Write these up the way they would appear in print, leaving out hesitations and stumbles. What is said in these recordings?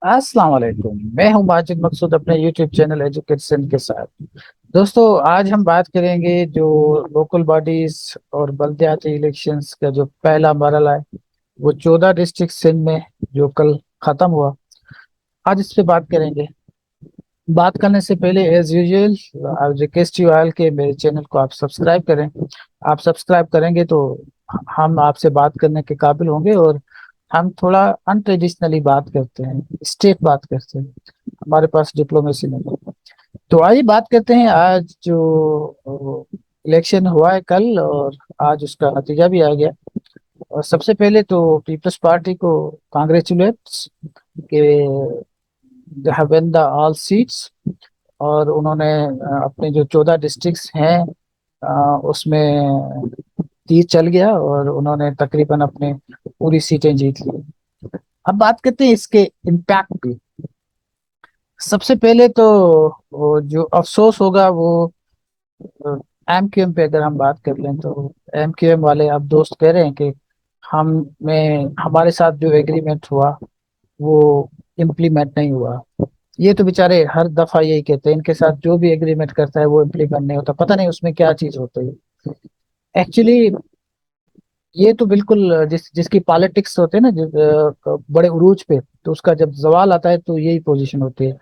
अस्सलाम वालेकुम। मैं हूं माजिद मकसूद अपने यूट्यूब चैनल एजुकेशन के साथ। दोस्तों, आज हम बात करेंगे जो लोकल बॉडीज और बल्दियाती इलेक्शंस का जो पहला मरहला है, वो 14 डिस्ट्रिक्ट सिंध में जो कल खत्म हुआ। आज इस पे बात करेंगे। बात करने से पहले as usual I request you all के मेरे चैनल को आप सब्सक्राइब करें। आप सब्सक्राइब करेंगे तो हम आपसे बात करने के काबिल होंगे, और हम थोड़ा अनट्रेडिशनली बात करते हैं, स्टेट बात करते हैं। हमारे पास डिप्लोमेसी नहीं है। तो आइए बात करते हैं। आज जो इलेक्शन हुआ है कल, और आज उसका नतीजा भी आ गया। और सबसे पहले तो पीपल्स पार्टी को कांग्रेचुलेट्स के they have win the all seats. और उन्होंने अपने जो 14 डिस्ट्रिक्ट्स हैं, उसमें तीर चल गया और उन्होंने तकरीबन अपने पूरी सीटें जीत ली। अब बात करते हैं इसके इम्पैक्ट पे। सबसे पहले तो वो जो अफसोस होगा वो एम क्यू एम पे अगर हम बात कर लें, तो एम क्यू एम वाले अब दोस्त कह रहे हैं कि हम में हमारे साथ जो एग्रीमेंट हुआ वो इम्प्लीमेंट नहीं हुआ। ये तो बेचारे हर दफा यही कहते हैं, इनके साथ जो भी एग्रीमेंट करता है वो इम्प्लीमेंट नहीं होता, पता नहीं उसमें क्या चीज होती है एक्चुअली। ये तो बिल्कुल जिसकी पॉलिटिक्स होते हैं ना, बड़े उरूज पे, तो उसका जब जवाल आता है तो यही पोजीशन होती है।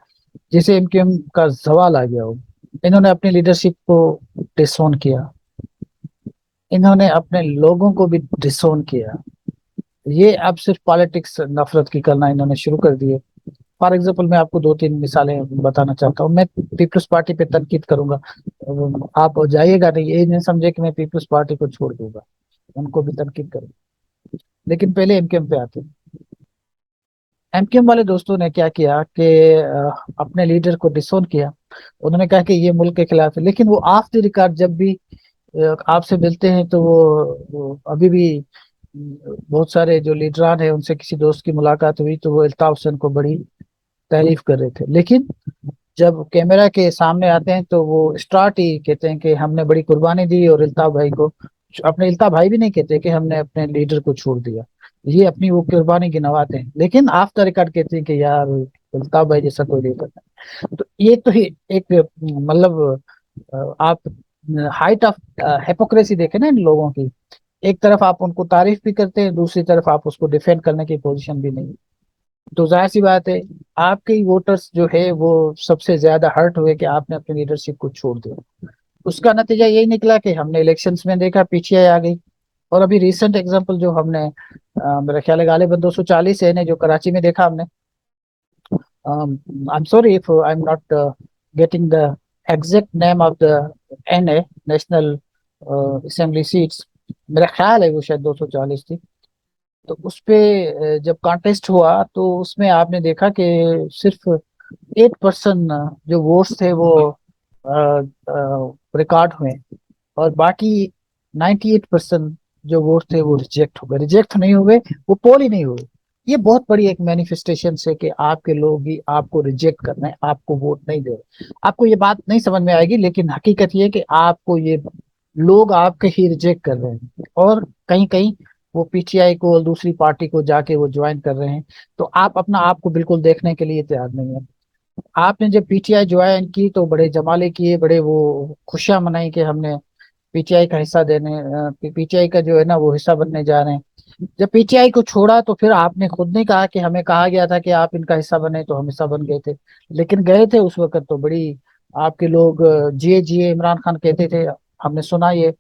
जैसे एमक्यूएम का जवाल आ गया हो, इन्होंने अपनी लीडरशिप को डिसोन किया, इन्होंने अपने लोगों को भी डिसोन किया। ये अब सिर्फ पॉलिटिक्स नफरत की करना इन्होंने शुरू कर दी है। फॉर एग्जाम्पल मैं आपको दो तीन मिसालें बताना चाहता हूँ। मैं पीपल्स पार्टी पे तनकीद करूंगा, आप जाइएगा नहीं, ये नहीं समझे कि मैं पीपल्स पार्टी को छोड़ दूंगा, उनको भी तनकीद करूंगा। लेकिन पहले एमक्यूएम पे आते हैं। एमक्यूएम वाले दोस्तों ने क्या किया कि अपने लीडर को डिसोन किया। उन्होंने कहा कि ये मुल्क के खिलाफ है, लेकिन वो ऑफ द रिकॉर्ड जब भी आपसे मिलते हैं तो वो अभी भी बहुत सारे जो लीडरान है उनसे किसी दोस्त की मुलाकात हुई तो वो अल्ताफ हुसैन को बड़ी तारीफ कर रहे थे। लेकिन जब कैमरा के सामने आते हैं तो वो स्टार्ट ही कहते हैं कि हमने बड़ी कुर्बानी दी, और अल्ताफ भाई को अपने अल्ताफ भाई भी नहीं कहते कि हमने अपने लीडर को छोड़ दिया। ये अपनी वो कुर्बानी गिनवाते हैं, लेकिन ऑफ द रिकॉर्ड कहते हैं कि यार अल्ताफ भाई जैसा कोई लीडर नहीं। तो ये तो ही एक मतलब आप हाइट ऑफ हिपोक्रेसी देखे ना इन लोगों की। एक तरफ आप उनको तारीफ भी करते हैं, दूसरी तरफ आप उसको डिफेंड करने की पोजीशन भी नहीं। तो जाहिर सी बात है, आपके ही वोटर्स जो है वो सबसे ज्यादा हर्ट हुए कि आपने अपनी लीडरशिप को छोड़ दिया। उसका नतीजा यही निकला कि हमने इलेक्शंस में देखा पीछे आ गई। और अभी रिसेंट एग्जांपल जो हमने मेरा ख्याल है गालिबन 240 है ने जो कराची में देखा हमने। I am sorry if I am not getting the exact name of the N A national assembly seats. मेरा ख्याल है वो शायद 240 थी। तो उस पे जब कॉन्टेस्ट हुआ तो उसमें आपने देखा कि सिर्फ 8% जो वोट्स थे वो रिकॉर्ड हुए, और बाकी 98% जो वोट थे वो रिजेक्ट हो गए। रिजेक्ट नहीं हुए, वो पोल ही नहीं हुए। ये बहुत बड़ी एक मैनिफेस्टेशन है कि आपके लोग ही आपको रिजेक्ट कर रहे हैं, आपको वोट नहीं दे रहे। आपको ये बात नहीं समझ में आएगी, लेकिन हकीकत ये है कि आपको ये लोग आपके ही रिजेक्ट कर रहे हैं, और कहीं कहीं वो पीटीआई को और दूसरी पार्टी को जाके वो ज्वाइन कर रहे हैं। तो आप अपना आप को बिल्कुल देखने के लिए तैयार नहीं है। आपने जब पीटीआई ज्वाइन की तो बड़े जमाले किए, बड़े वो खुशियां मनाई कि हमने पीटीआई का हिस्सा देने, पीटीआई का जो है ना वो हिस्सा बनने जा रहे हैं। जब पीटीआई को छोड़ा तो फिर आपने खुद नहीं कहा कि हमें कहा गया था कि आप इनका हिस्सा बने, तो हम हिस्सा बन गए थे। लेकिन गए थे उस वक्त तो बड़ी आपके लोग जिए जिए इमरान खान कहते थे। हमने सुना ये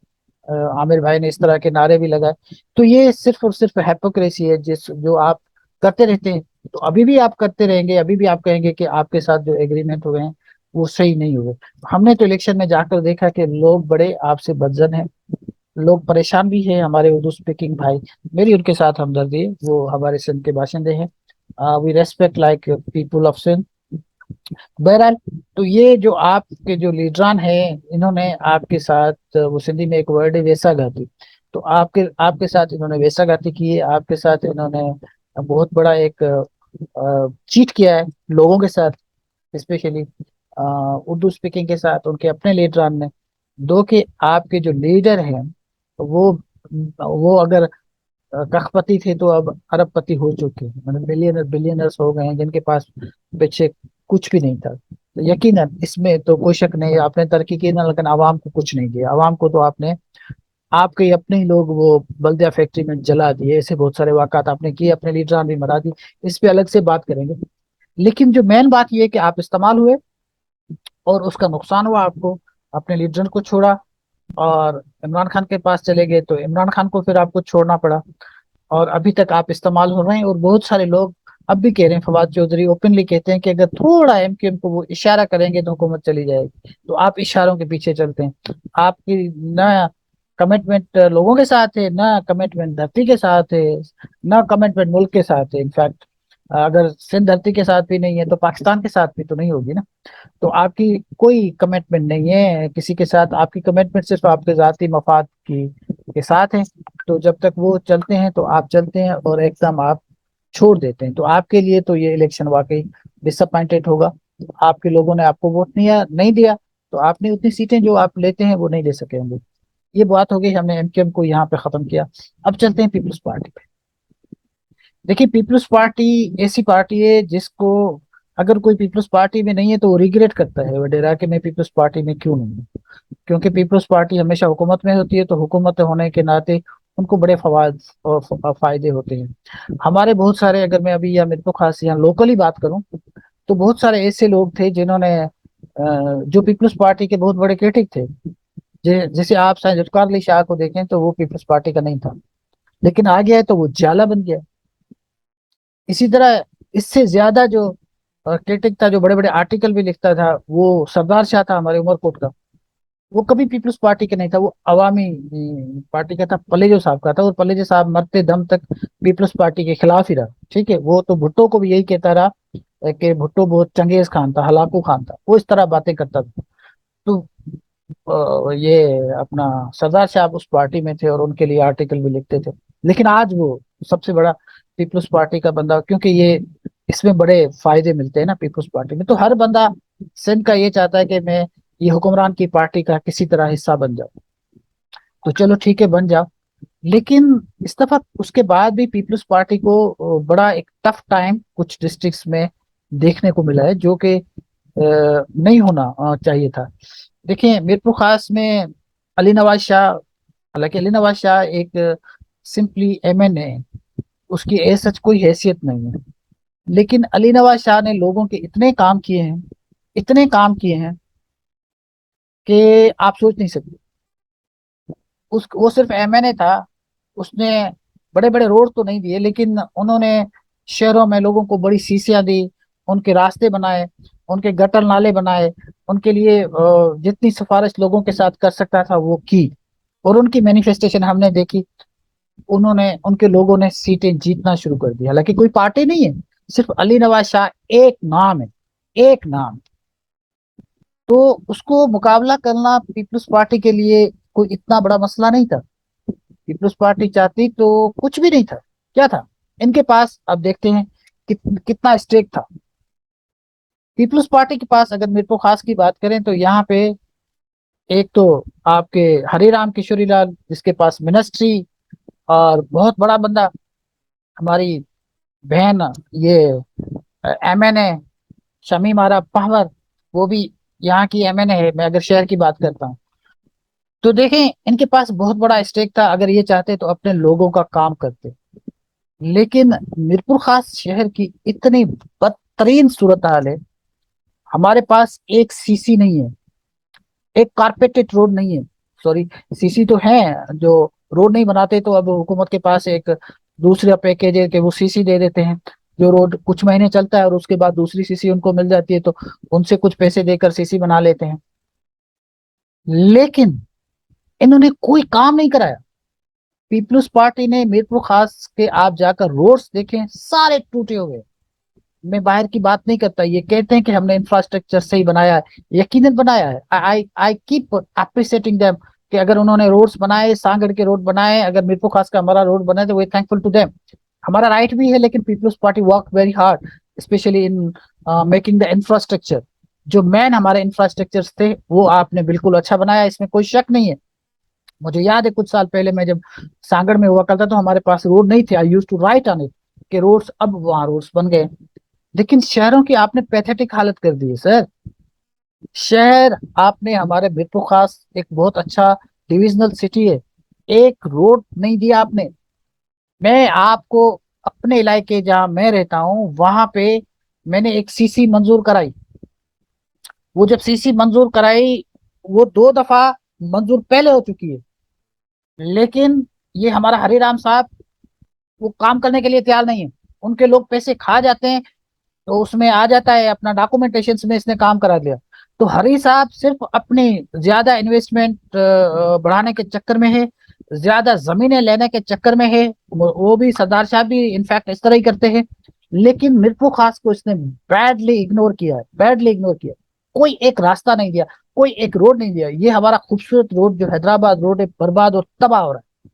आमिर भाई ने इस तरह के नारे भी लगाए। तो ये सिर्फ और सिर्फ हिपोक्रेसी है जिस जो आप करते रहते हैं। तो अभी भी आप करते रहेंगे, अभी भी आप कहेंगे कि आपके साथ जो एग्रीमेंट हुए हैं वो सही नहीं हुए। हमने तो इलेक्शन में जाकर देखा कि लोग बड़े आपसे बदजन हैं, लोग परेशान भी हैं। हमारे उर्दू स्पीकिंग भाई, मेरी उनके साथ हमदर्दी है, वो हमारे सिंध के बाशिंदे हैं। We respect like people of Sindh. बहरहाल, तो ये जो आपके जो लीडरान हैं, इन्होंने आपके साथ वो सिंधी में एक वर्ड है वैसा घाती। तो आपके आपके साथ इन्होंने वैसा घाती की है, आपके साथ इन्होंने बहुत बड़ा एक चीट किया है लोगों के साथ, स्पेशली उर्दू स्पीकिंग के साथ उनके अपने लीडरान ने। दो कि आपके जो लीडर हैं वो अगर करोड़पति थे तो अब अरबपति हो चुके हैं, मतलब बिलियनर बिलियनर्स हो गए हैं जिनके पास पीछे कुछ भी नहीं था। तो यकीनन इसमें तो कोई शक नहीं, आपने तरक्की की ना, लेकिन आवाम को कुछ नहीं दिया। आवाम को तो आपने, आपके अपने ही लोग वो बल्दिया फैक्ट्री में जला दिए, ऐसे बहुत सारे वाकयात आपने किए, अपने लीडरान भी मरा दिए। इस पे अलग से बात करेंगे। लेकिन जो मेन बात ये है कि आप इस्तेमाल हुए और उसका नुकसान हुआ आपको, अपने लीडर को छोड़ा और इमरान खान के पास चले गए, तो इमरान खान को फिर आपको छोड़ना पड़ा। और अभी तक आप इस्तेमाल हो रहे हैं, और बहुत सारे लोग अब भी कह रहे हैं, फवाद चौधरी ओपनली कहते हैं कि अगर थोड़ा एमक्यूएम को वो इशारा करेंगे तो हुकूमत चली जाएगी। तो आप इशारों के पीछे चलते हैं। आपकी ना कमिटमेंट लोगों के साथ है, ना कमिटमेंट धरती के साथ है, ना कमिटमेंट मुल्क के साथ है। इनफैक्ट अगर सिंध धरती के साथ भी नहीं है तो पाकिस्तान के साथ भी तो नहीं होगी ना। तो आपकी कोई कमिटमेंट नहीं है किसी के साथ, आपकी कमिटमेंट सिर्फ आपके जाती मफाद की के साथ है। तो जब तक वो चलते हैं तो आप चलते हैं, और एकदम आप छोड़ देते हैं। तो आपके लिए तो ये इलेक्शन वाकई डिसअपॉइंटेड होगा। आपके लोगों ने आपको वोट नहीं दिया, तो आपने उतनी सीटें जो आप लेते हैं वो नहीं ले सके होंगे। ये बात हो गई, हमने एमकेएम को यहाँ पे खत्म किया। अब चलते हैं पीपल्स पार्टी पे। देखिए, पीपल्स पार्टी ऐसी पार्टी है जिसको, अगर कोई पीपल्स पार्टी में नहीं है तो वो रिग्रेट करता है, वो डरा कि मैं पीपल्स पार्टी में क्यों नहीं हूँ। क्योंकि पीपल्स पार्टी हमेशा हुकूमत में होती है, तो हुकूमत होने के नाते उनको बड़े फवाद और फायदे होते हैं। हमारे बहुत सारे, अगर मैं अभी या मेरे को खास यहाँ लोकली बात करूं, तो बहुत सारे ऐसे लोग थे जिन्होंने जो पीपल्स पार्टी के बहुत बड़े क्रिटिक थे। जैसे आप शायद जुल्फकार अली शाह को देखें तो वो पीपल्स पार्टी का नहीं था, लेकिन आ गया है तो वो जाला बन गया। इसी तरह इससे ज्यादा जो क्रिटिक था, जो बड़े बड़े आर्टिकल भी लिखता था, वो सरदार शाह था हमारे उमरकोट का। वो कभी पीपल्स पार्टी का नहीं था, वो अवामी पार्टी का था, पलेजो साहब का था। और पलेजो साहब मरते दम तक पीपल्स पार्टी के खिलाफ ही रहा। ठीक है, वो तो भुट्टो को भी यही कहता रहा कि भुट्टो बहुत चंगेज खान था, हलाकू खान था, वो इस तरह बातें करता था। तो ये अपना सरदार साहब उस पार्टी में थे और उनके लिए आर्टिकल भी लिखते थे। लेकिन आज वो सबसे बड़ा पीपल्स पार्टी का बंदा, क्योंकि ये इसमें बड़े फायदे मिलते हैं ना पीपल्स पार्टी में। तो हर बंदा सिंध का ये चाहता है कि मैं ये हुक्मरान की पार्टी का किसी तरह हिस्सा बन जाऊं। तो चलो ठीक है, बन जाओ। लेकिन इस दफा उसके बाद भी पीपल्स पार्टी को बड़ा एक टफ टाइम कुछ डिस्ट्रिक्ट्स में देखने को मिला है, जो कि नहीं होना चाहिए था। देखिए, मीरपुर खास में अली नवाज शाह, हालांकि अली नवाज शाह एक सिंपली एमएनए, उसकी एज सच कोई हैसियत नहीं है। लेकिन अली नवाज शाह ने लोगों के इतने काम किए हैं, इतने काम किए हैं कि आप सोच नहीं सकते। उस वो सिर्फ एमएनए था, उसने बड़े बड़े रोड तो नहीं दिए, लेकिन उन्होंने शहरों में लोगों को बड़ी शीशियां दी, उनके रास्ते बनाए, उनके गटर नाले बनाए, उनके लिए जितनी सिफारिश लोगों के साथ कर सकता था वो की। और उनकी मैनिफेस्टेशन हमने देखी। उन्होंने, उनके लोगों ने सीटें जीतना शुरू कर दी। हालांकि कोई पार्टी नहीं है, सिर्फ अली नवाज शाह एक नाम है, एक नाम। तो उसको मुकाबला करना पीपल्स पार्टी के लिए कोई इतना बड़ा मसला नहीं था। पीपल्स पार्टी चाहती तो कुछ भी नहीं था। क्या था इनके पास? अब देखते हैं कितना स्टेक था पीपल्स पार्टी के पास। अगर मिरपुर खास की बात करें तो यहाँ पे एक तो आपके हरिराम किशोरी लाल, जिसके पास मिनिस्ट्री, और बहुत बड़ा बंदा हमारी बहन, ये एमएनए शमीम आरा पहवर, वो भी यहाँ की एमएनए है, मैं अगर शहर की बात करता हूँ। तो देखें, इनके पास बहुत बड़ा स्टेक था। अगर ये चाहते तो अपने लोगों का काम करते। लेकिन मीरपुर खास शहर की इतनी बदतरीन सूरत हाल है, हमारे पास एक सीसी नहीं है, एक कारपेटेड रोड नहीं है। सॉरी, सीसी तो है, जो रोड नहीं बनाते तो अब हुकूमत के पास एक दूसरा पैकेज है कि वो सीसी दे देते हैं, जो रोड कुछ महीने चलता है और उसके बाद दूसरी सीसी उनको मिल जाती है, तो उनसे कुछ पैसे देकर सीसी बना लेते हैं। लेकिन इन्होंने कोई काम नहीं कराया। पीपल्स पार्टी ने मीरपुर खास के, आप जाकर रोड्स देखें, सारे टूटे हुए। मैं बाहर की बात नहीं करता, ये कहते हैं कि हमने इंफ्रास्ट्रक्चर सही बनाया है, यकीनन बनाया है। आई आई कीप अप्रिशिएटिंग देम कि अगर उन्होंने रोड्स बनाए, सांगड़ के रोड बनाए, अगर मीरपुर खास का हमारा रोड बना है, तो वे थैंकफुल टू देम। हमारा राइट भी है, लेकिन Peoples Party work very hard, specially in making the infrastructure. जो मेन हमारे इंफ्रास्ट्रक्चर थे वो आपने बिल्कुल अच्छा बनाया, इसमें कोई शक नहीं है। मुझे याद है कुछ साल पहले मैं जब सांगड़ में हुआ करता तो हमारे पास रोड नहीं थे, I used to write on it कि रोड्स, अब वहां रोड्स बन गए। लेकिन शहरों की आपने पैथेटिक हालत कर दी है सर। शहर आपने, हमारे मीरपुर खास एक बहुत अच्छा डिविजनल सिटी है, एक रोड नहीं दिया आपने। मैं आपको अपने इलाके जहां मैं रहता हूँ वहां पे मैंने एक सीसी मंजूर कराई। वो जब सीसी मंजूर कराई, वो 2 दफा मंजूर पहले हो चुकी है, लेकिन ये हमारा हरिराम साहब वो काम करने के लिए तैयार नहीं है। उनके लोग पैसे खा जाते हैं, तो उसमें आ जाता है अपना डॉक्यूमेंटेशन में इसने काम करा दिया। तो हरी साहब सिर्फ अपनी ज्यादा इन्वेस्टमेंट बढ़ाने के चक्कर में है, ज्यादा जमीनें लेने के चक्कर में है। वो भी सरदार साहब भी इनफैक्ट इस तरह ही करते हैं। लेकिन मिरपुर खास को इसने बैडली इग्नोर किया है, बैडली इग्नोर किया। कोई एक रास्ता नहीं दिया, कोई एक रोड नहीं दिया। ये हमारा खूबसूरत रोड जो हैदराबाद रोड है, बर्बाद और तबाह हो रहा है।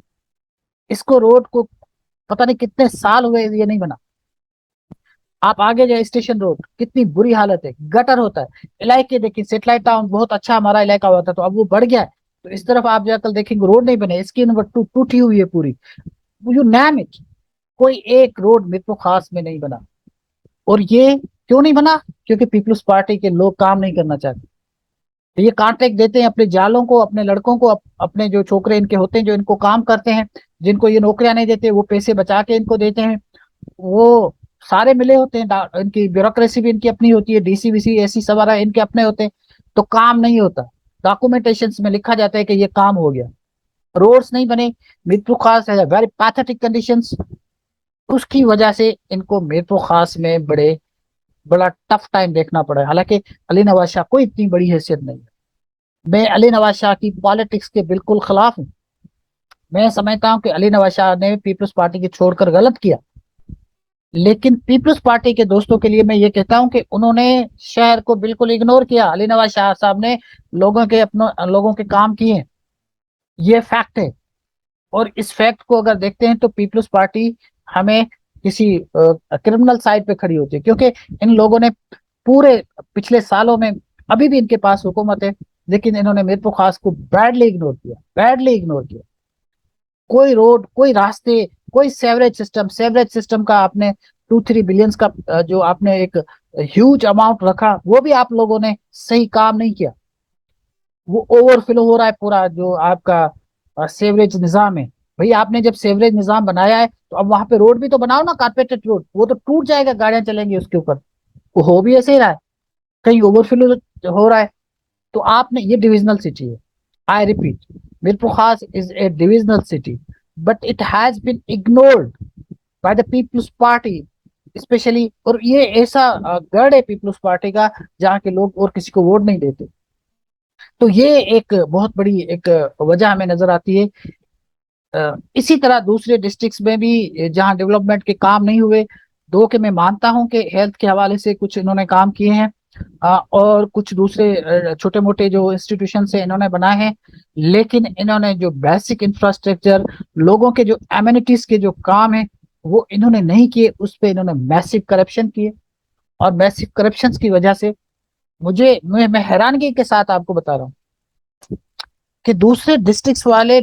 इसको रोड को पता नहीं कितने साल हुए ये नहीं बना। आप आगे जाए, स्टेशन रोड कितनी बुरी हालत है, गटर होता है। इलाके देखिए, सेटेलाइट टाउन बहुत अच्छा हमारा इलाका हुआ था, तो अब वो बढ़ गया है। तो इस तरफ आप जाकर देखेंगे रोड नहीं बने, इसकी नंबर टूटी हुई है पूरी। यू नैम इट, कोई एक रोड मिरपुर खास में नहीं बना। और ये क्यों नहीं बना? क्योंकि पीपल्स पार्टी के लोग काम नहीं करना चाहते। तो ये कॉन्ट्रैक्ट देते हैं अपने जालों को, अपने लड़कों को, अपने जो छोकरे इनके होते हैं जो इनको काम करते हैं, जिनको ये नौकरियां नहीं देते, वो पैसे बचा के इनको देते हैं। वो सारे मिले होते हैं, इनकी ब्यूरोक्रेसी भी इनकी अपनी होती है, डीसी वीसी एसी सवारा इनके अपने होते हैं। तो काम नहीं होता, डॉक्यूमेंटेशन में लिखा जाता है कि ये काम हो गया, रोड्स नहीं बने। मीरपुर खास है वेरी पैथेटिक कंडीशंस। उसकी वजह से इनको मीरपुर खास में बड़ा टफ टाइम देखना पड़ा है। हालांकि अली नवाज शाह कोई इतनी बड़ी हैसियत नहीं है। मैं अली नवाज शाह की पॉलिटिक्स के बिल्कुल खिलाफ हूँ। मैं समझता हूँ कि अली नवाज शाह ने पीपल्स पार्टी की छोड़कर गलत किया। लेकिन पीपल्स पार्टी के दोस्तों के लिए मैं ये कहता हूं कि उन्होंने शहर को बिल्कुल इग्नोर किया। अली नवाज शाह साहब ने लोगों के काम किए, ये फैक्ट है। और इस फैक्ट को अगर देखते हैं तो पीपल्स पार्टी हमें किसी क्रिमिनल साइड पे खड़ी होती है, क्योंकि इन लोगों ने पूरे पिछले सालों में, अभी भी इनके पास हुकूमत है, लेकिन इन्होंने मीरपुर खास को बैडली इग्नोर किया, बैडली इग्नोर किया। कोई रोड, कोई रास्ते, कोई सेवरेज सिस्टम का आपने 2-3 बिलियंस का जो आपने एक ह्यूज अमाउंट रखा, वो भी आप लोगों ने सही काम नहीं किया। वो ओवरफ्लो हो रहा है पूरा जो आपका सेवरेज निजाम है। भाई आपने जब सेवरेज निजाम बनाया है तो अब वहां पे रोड भी तो बनाओ ना, कारपेटेड रोड। वो तो टूट जाएगा, गाड़ियां चलेंगी उसके ऊपर। वो हो भी ऐसे ही रहा है, कहीं ओवरफ्लो हो रहा है। तो आपने, ये डिविजनल सिटी है, I repeat, Mirpur Khas is a divisional city, but it has been ignored by the People's Party, specially. और ये ऐसा गढ़ है पीपल्स पार्टी का जहाँ के लोग और किसी को वोट नहीं देते। तो ये एक बहुत बड़ी एक वजह हमें नजर आती है। इसी तरह दूसरे डिस्ट्रिक्ट्स में भी जहाँ डेवलपमेंट के काम नहीं हुए, दो के मैं मानता हूं कि हेल्थ के हवाले से कुछ इन्होंने काम किए हैं, और कुछ दूसरे छोटे मोटे जो इंस्टीट्यूशन से इन्होंने बनाए हैं। लेकिन इन्होंने जो बेसिक इंफ्रास्ट्रक्चर, लोगों के जो एमिनिटीज के जो काम है, वो इन्होंने नहीं किए। उस पर इन्होंने मैसिव करप्शन किए, और मैसिव करप्शन की वजह से मैं हैरानगी के साथ आपको बता रहा हूँ कि दूसरे डिस्ट्रिक्ट्स वाले,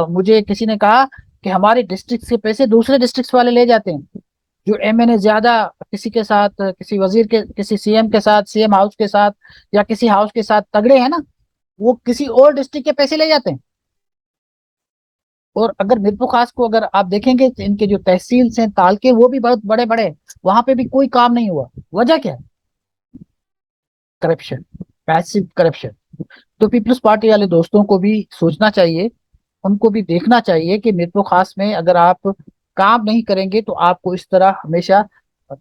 मुझे किसी ने कहा कि हमारे डिस्ट्रिक्ट के पैसे दूसरे डिस्ट्रिक्ट्स वाले ले जाते हैं। जो एमएनए ज्यादा किसी के साथ, किसी वजीर के, किसी सीएम के साथ, सीएम हाउस के साथ, या किसी हाउस के साथ तगड़े हैं ना, वो किसी और डिस्ट्रिक्ट के पैसे ले जाते हैं। और अगर मिरपुर खास को अगर आप देखेंगे तो इनके जो तहसील हैं, तालके, वो भी बहुत बड़े बड़े हैं, वहां पे भी कोई काम नहीं हुआ। वजह क्या है? Corruption, passive corruption. तो पीपल्स पार्टी वाले दोस्तों को भी सोचना चाहिए, उनको भी देखना चाहिए कि मिरपुर खास में अगर आप काम नहीं करेंगे तो आपको इस तरह हमेशा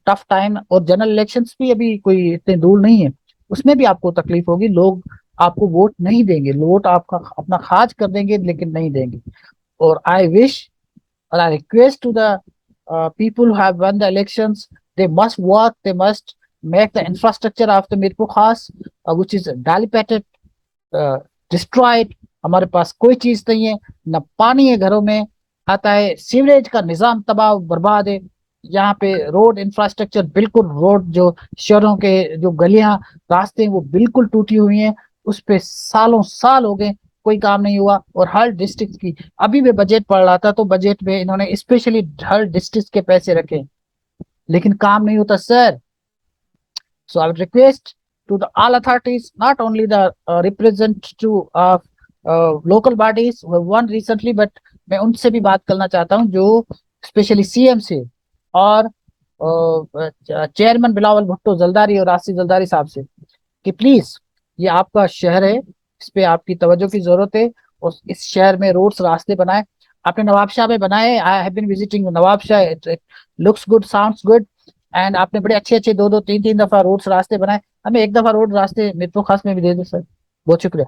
टफ टाइम, और जनरल इलेक्शंस भी अभी कोई इतने दूर नहीं है, उसमें भी आपको तकलीफ होगी। लोग आपको वोट नहीं देंगे, वोट आपका अपना खाज कर देंगे, लेकिन नहीं देंगे। और आई विश, और I request to the people who have won the elections, they must work, they must make the infrastructure of the Mirpur Khas, which is dilapidated, destroyed. हमारे पास कोई चीज नहीं है, न पानी है घरों में आता है, सीवरेज का निजाम तबाह बर्बाद है। यहाँ पे रोड इंफ्रास्ट्रक्चर बिल्कुल, रोड जो शहरों के जो गलियां, रास्ते हैं, वो बिल्कुल टूटी हुई हैं। उस पे सालों साल हो गए, कोई काम नहीं हुआ। और हर डिस्ट्रिक्ट की, अभी मैं बजट पढ़ रहा था तो बजट में इन्होंने स्पेशली हर डिस्ट्रिक्ट के पैसे रखे, लेकिन काम नहीं होता sir. So I would request to the all authorities, not only the representative of local bodies who have won recently, but मैं उनसे भी बात करना चाहता हूँ जो स्पेशली सीएम से, और चेयरमैन बिलावल भुट्टो जलदारी और आसिफ जलदारी साहब से, कि प्लीज ये आपका शहर है, इस पे आपकी तवज्जो की जरूरत है। और इस शहर में रोड्स, रास्ते बनाए। आपने नवाबशाह में बनाए, I have been visiting Nawabshah, it looks good, sounds good. And आपने बड़े अच्छे अच्छे दो दो तीन तीन दफा रोड्स, रास्ते बनाए। हमें एक दफा रोड, रास्ते मेट्रो खास में भी दे दो सर। बहुत शुक्रिया।